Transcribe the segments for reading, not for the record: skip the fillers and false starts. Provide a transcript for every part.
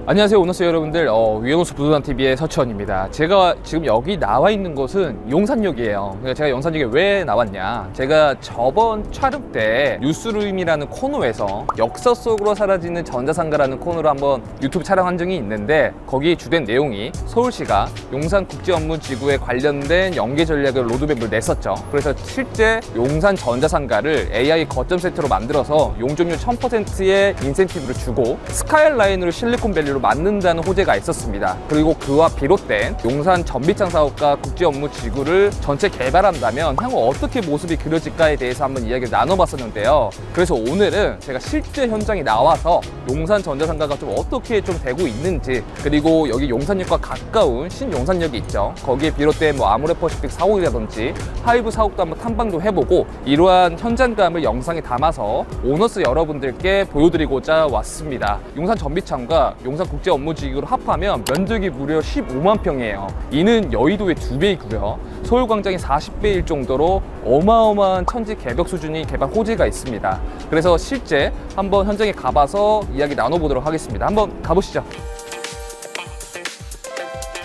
안녕하세요, 오너스 여러분들. 위너스 부동산TV의 서치원입니다. 제가 지금 여기 나와 있는 곳은 용산역이에요. 그러니까 제가 용산역에 왜 나왔냐, 제가 저번 촬영 때 뉴스룸이라는 코너에서 역사 속으로 사라지는 전자상가라는 코너로 한번 유튜브 촬영한 적이 있는데, 거기 주된 내용이 서울시가 용산국제업무지구에 관련된 연계 전략을 로드맵을 냈었죠. 그래서 실제 용산 전자상가를 AI 거점 세트로 만들어서 용적률 1000%의 인센티브를 주고 스카이라인으로 실리콘밸리로 만든다는 호재가 있었습니다. 그리고 그와 비롯된 용산 전비창 사업과 국제업무지구를 전체 개발한다면 향후 어떻게 모습이 그려질까에 대해서 한번 이야기를 나눠봤었는데요. 그래서 오늘은 제가 실제 현장에 나와서 용산 전자상가가 좀 어떻게 좀 되고 있는지, 그리고 여기 용산역과 가까운 신용산역이 있죠. 거기에 비롯된 아모레퍼시픽 사옥이라든지 하이브 사옥도 한번 탐방도 해보고, 이러한 현장감을 영상에 담아서 오너스 여러분들께 보여드리고자 왔습니다. 용산 전비창과 용산 국제업무지구를 합하면 면적이 무려 15만 평이에요. 이는 여의도의 2배이고요. 서울광장의 40배일 정도로 어마어마한 천지 개벽 수준의 개발 호재가 있습니다. 그래서 실제 한번 현장에 가봐서 이야기 나눠보도록 하겠습니다. 한번 가보시죠.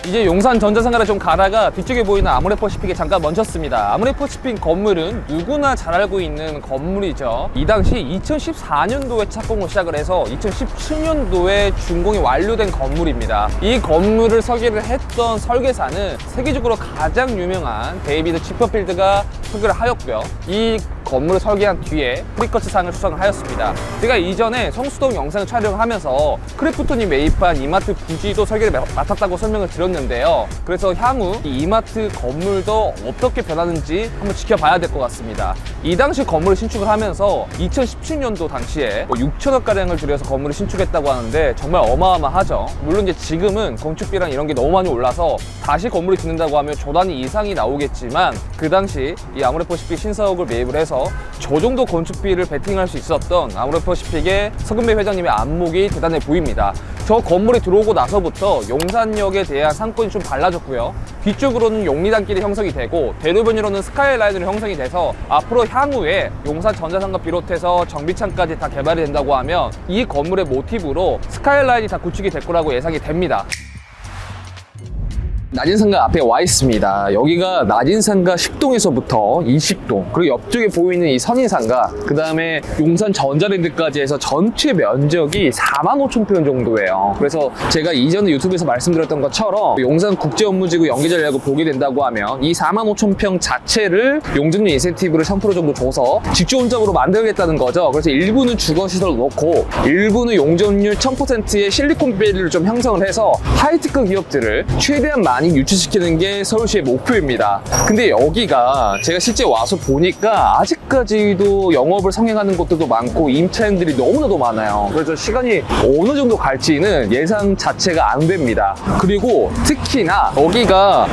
이제 용산 전자상가를 좀 가다가 뒤쪽에 보이는 아모레퍼시픽에 잠깐 멈췄습니다. 아모레퍼시픽 건물은 누구나 잘 알고 있는 건물이죠. 이 당시 2014년도에 착공을 시작을 해서 2017년도에 준공이 완료된 건물입니다. 이 건물을 설계를 했던 설계사는 세계적으로 가장 유명한 데이비드 치퍼필드가 설계를 하였고요. 이 건물을 설계한 뒤에 프리커츠상을 수상을 하였습니다. 제가 이전에 성수동 영상을 촬영하면서 크래프톤이 매입한 이마트 부지도 설계를 맡았다고 설명을 드렸는데요. 그래서 향후 이 이마트 건물도 어떻게 변하는지 한번 지켜봐야 될 것 같습니다. 이 당시 건물을 신축을 하면서 2017년도 당시에 6천억가량을 들여서 건물을 신축했다고 하는데 정말 어마어마하죠. 물론 이제 지금은 건축비랑 이런 게 너무 많이 올라서 다시 건물을 짓는다고 하면 조 단위 이상이 나오겠지만, 그 당시 이 아모레퍼시픽 신사옥을 매입을 해서 저 정도 건축비를 베팅할 수 있었던 아모레퍼시픽의 서금배 회장님의 안목이 대단해 보입니다. 저 건물이 들어오고 나서부터 용산역에 대한 상권이 좀 달라졌고요. 뒤쪽으로는 용리단길이 형성이 되고 대로변으로는 스카이라인으로 형성이 돼서 앞으로 향후에 용산 전자상가 비롯해서 정비창까지 다 개발이 된다고 하면 이 건물의 모티브로 스카이라인이 다 구축이 될 거라고 예상이 됩니다. 나진상가 앞에 와 있습니다. 여기가 나진상가 10동에서부터 20동, 그리고 옆쪽에 보이는 이 선인상가, 그 다음에 용산 전자랜드까지 해서 전체 면적이 45,000평 정도예요. 그래서 제가 이전에 유튜브에서 말씀드렸던 것처럼 용산 국제업무지구 연계 전략을 보게 된다고 하면 이 45,000평 자체를 용적률 인센티브를 3% 정도 줘서 직주원적으로 만들겠다는 거죠. 그래서 일부는 주거시설을 놓고 일부는 용적률 1000%의 실리콘밸리를 좀 형성을 해서 하이테크 기업들을 최대한 많이 유치시키는 게 서울시의 목표입니다. 근데 여기가 제가 실제 와서 보니까 아직까지도 영업을 성행하는 곳들도 많고 임차인들이 너무나도 많아요. 그래서 시간이 어느 정도 갈지는 예상 자체가 안 됩니다. 그리고 특히나 여기가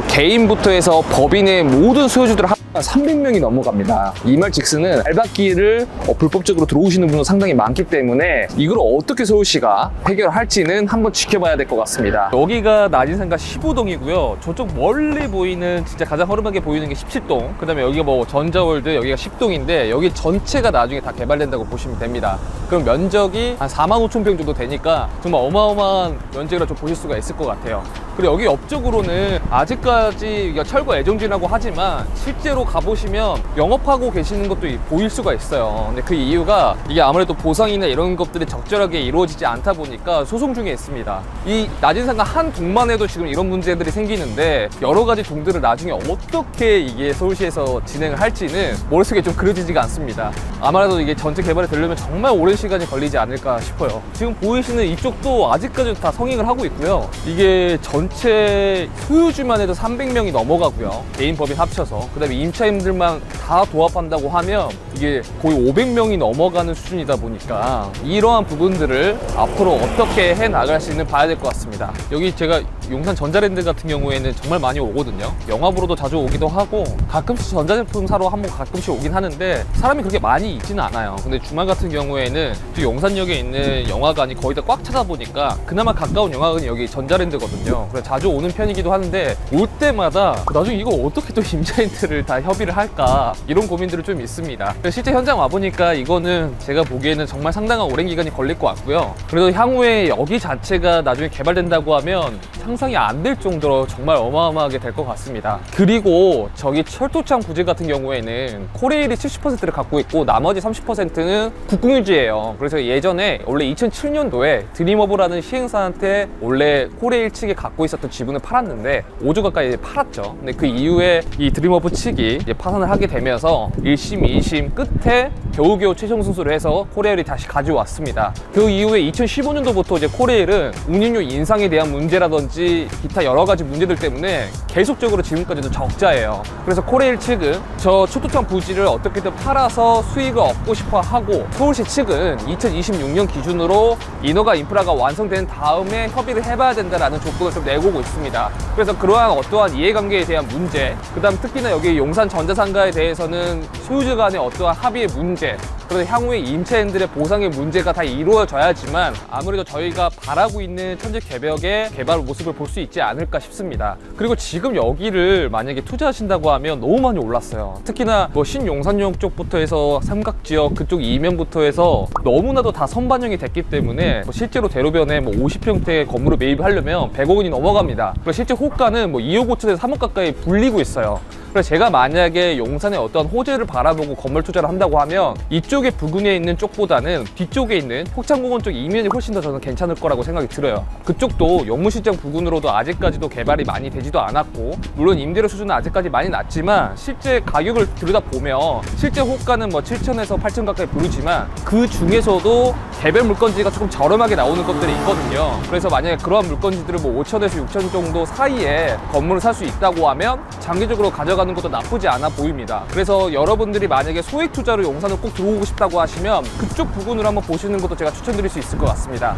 개인부터 해서 법인의 모든 소유주들 300명이 넘어갑니다. 이 말 즉슨은 알박기를 불법적으로 들어오시는 분도 상당히 많기 때문에 이걸 어떻게 서울시가 해결할지는 한번 지켜봐야 될 것 같습니다. 여기가 나진상가 15동이고요. 저쪽 멀리 보이는 진짜 가장 허름하게 보이는 게 17동, 그 다음에 여기가 전자월드, 여기가 10동인데 여기 전체가 나중에 다 개발된다고 보시면 됩니다. 그럼 면적이 한 45,000평 정도 되니까 정말 어마어마한 면적이라 좀 보실 수가 있을 것 같아요. 그리고 여기 옆쪽으로는 아직까지 철거 애정지라고 하지만 실제로 가보시면 영업하고 계시는 것도 보일 수가 있어요. 근데 그 이유가 이게 아무래도 보상이나 이런 것들이 적절하게 이루어지지 않다 보니까 소송 중에 있습니다. 이 나진상가 한 동만 해도 지금 이런 문제들이 생기는데 여러 가지 동들을 나중에 어떻게 이게 서울시에서 진행을 할지는 머릿속에 좀 그려지지가 않습니다. 아마도 이게 전체 개발이 되려면 정말 오랜 시간이 걸리지 않을까 싶어요. 지금 보이시는 이쪽도 아직까지도 다 성행을 하고 있고요. 이게 전체 소유주만 해도 300명이 넘어가고요. 개인 법인 합쳐서. 그 다음에 임차인들만 다 도합한다고 하면 이게 거의 500명이 넘어가는 수준이다 보니까 이러한 부분들을 앞으로 어떻게 해 나갈 수 있는 봐야 될 것 같습니다. 여기 제가 용산 전자랜드 같은 경우에는 정말 많이 오거든요. 영화보러도 자주 오기도 하고 가끔씩 전자제품 사러 한번 가끔씩 오긴 하는데 사람이 그렇게 많이 있지는 않아요. 근데 주말 같은 경우에는 또 용산역에 있는 영화관이 거의 다 꽉 차다 보니까 그나마 가까운 영화관이 여기 전자랜드거든요. 그래서 자주 오는 편이기도 하는데 올 때마다 나중에 이거 어떻게 또 임차인들을 다 협의를 할까 이런 고민들이 좀 있습니다. 실제 현장 와보니까 이거는 제가 보기에는 정말 상당한 오랜 기간이 걸릴 것 같고요. 그래도 향후에 여기 자체가 나중에 개발된다고 하면 상상이 안 될 정도로 정말 어마어마하게 될 것 같습니다. 그리고 저기 철도창 부지 같은 경우에는 코레일이 70%를 갖고 있고 나머지 30%는 국공유지예요. 그래서 예전에 원래 2007년도에 드림어브라는 시행사한테 원래 코레일 측에 갖고 있었던 지분을 팔았는데 5조 가까이 팔았죠. 근데 그 이후에 이 드림어브 측이 이제 파산을 하게 되면서 1심, 2심 끝에 겨우겨우 최종 승소를 해서 코레일이 다시 가져왔습니다. 그 이후에 2015년도부터 이제 코레일은 운임료 인상에 대한 문제라든지 기타 여러 가지 문제들 때문에 계속적으로 지금까지도 적자예요. 그래서 코레일 측은 저 철도창 부지를 어떻게든 팔아서 수익을 얻고 싶어 하고 서울시 측은 2026년 기준으로 인허가 인프라가 완성된 다음에 협의를 해봐야 된다라는 조건을 좀 내고 있습니다. 그래서 그러한 어떠한 이해관계에 대한 문제, 그 다음 특히나 여기 용산 전자상가에 대해서는 소유자 간의 어떠한 합의의 문제, 그래서 향후에 임차인들의 보상의 문제가 다 이루어져야지만 아무래도 저희가 바라고 있는 천지개벽의 개발 모습을 볼 수 있지 않을까 싶습니다. 그리고 지금 여기를 만약에 투자하신다고 하면 너무 많이 올랐어요. 특히나 뭐 신용산역 쪽부터 해서 삼각지역 그쪽 이면부터 해서 너무나도 다 선반영이 됐기 때문에 뭐 실제로 대로변에 뭐 50평대 건물을 매입하려면 100억 원이 넘어갑니다. 그리고 실제 호가는 뭐 2억 5천에서 3억 가까이 불리고 있어요. 그래서 제가 만약에 용산의 어떤 호재를 바라보고 건물 투자를 한다고 하면 이쪽에 부근에 있는 쪽보다는 뒤쪽에 있는 혹창공원 쪽 이면이 훨씬 더 저는 괜찮을 거라고 생각이 들어요. 그쪽도 영무시장 부근으로도 아직까지도 개발이 많이 되지도 않았고 물론 임대료 수준은 아직까지 많이 낮지만 실제 가격을 들여다보면 실제 호가는 뭐 7천에서 8천 가까이 부르지만 그 중에서도 개별 물건지가 조금 저렴하게 나오는 것들이 있거든요. 그래서 만약에 그러한 물건지들을 뭐 5천에서 6천 정도 사이에 건물을 살 수 있다고 하면 장기적으로 가져가는 것도 나쁘지 않아 보입니다. 그래서 여러분들이 만약에 소액 투자로 용산을 꼭 들어오고 싶다고 하시면 그쪽 부근으로 한번 보시는 것도 제가 추천드릴 수 있을 것 같습니다.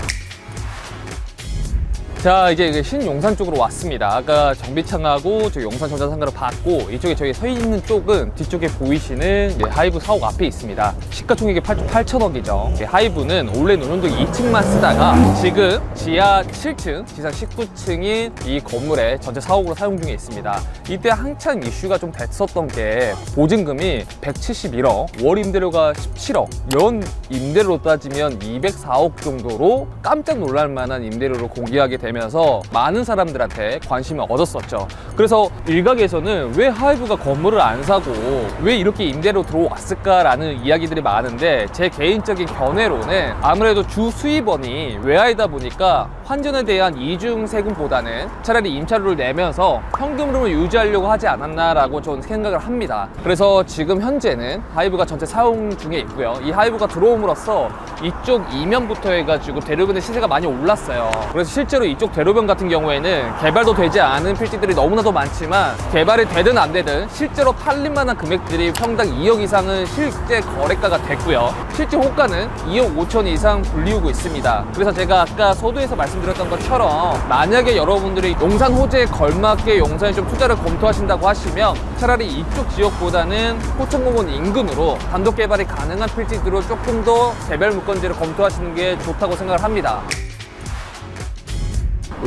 자, 이제 신용산 쪽으로 왔습니다. 아까 정비창하고 저 용산 전자상가를 봤고 이쪽에 저희 서 있는 쪽은 뒤쪽에 보이시는 하이브 사옥 앞에 있습니다. 시가총액이 8천억이죠. 하이브는 원래 노년도 2층만 쓰다가 지금 지하 7층, 지상 19층인 이 건물에 전체 사옥으로 사용 중에 있습니다. 이때 한창 이슈가 좀 됐었던 게 보증금이 171억, 월 임대료가 17억, 연 임대료로 따지면 204억 정도로 깜짝 놀랄 만한 임대료를 공개하게 되면서 많은 사람들한테 관심을 얻었었죠. 그래서 일각에서는 왜 하이브가 건물을 안 사고 왜 이렇게 임대로 들어왔을까라는 이야기들이 많은데 제 개인적인 견해로는 아무래도 주 수입원이 외화이다 보니까 환전에 대한 이중 세금보다는 차라리 임차료를 내면서 현금 흐름을 유지하려고 하지 않았나라고 저는 생각을 합니다. 그래서 지금 현재는 하이브가 전체 사용 중에 있고요. 이 하이브가 들어옴으로써 이쪽 이면부터 해가지고 대로변의 시세가 많이 올랐어요. 그래서 실제로 이쪽 대로변 같은 경우에는 개발도 되지 않은 필지들이 너무나도 많지만 개발이 되든 안 되든 실제로 팔릴 만한 금액들이 평당 2억 이상은 실제 거래가가 됐고요. 실제 호가는 2억 5천 이상 불리우고 있습니다. 그래서 제가 아까 서두에서 말씀드렸던 것처럼 만약에 여러분들이 용산 호재에 걸맞게 용산에 좀 투자를 검토하신다고 하시면 차라리 이쪽 지역보다는 호천공원 인근으로 단독 개발이 가능한 필지들로 조금 더 개별 물건지를 검토하시는 게 좋다고 생각을 합니다.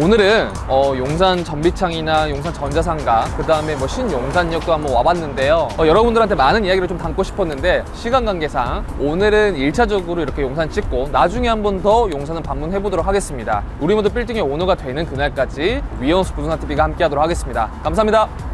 오늘은 용산 전비창이나 용산 전자상가 그 다음에 뭐 신용산역도 한번 와봤는데요. 여러분들한테 많은 이야기를 좀 담고 싶었는데 시간 관계상 오늘은 1차적으로 이렇게 용산 찍고 나중에 한 번 더 용산을 방문해 보도록 하겠습니다. 우리 모두 빌딩의 오너가 되는 그날까지 위원스 부동산TV가 함께 하도록 하겠습니다. 감사합니다.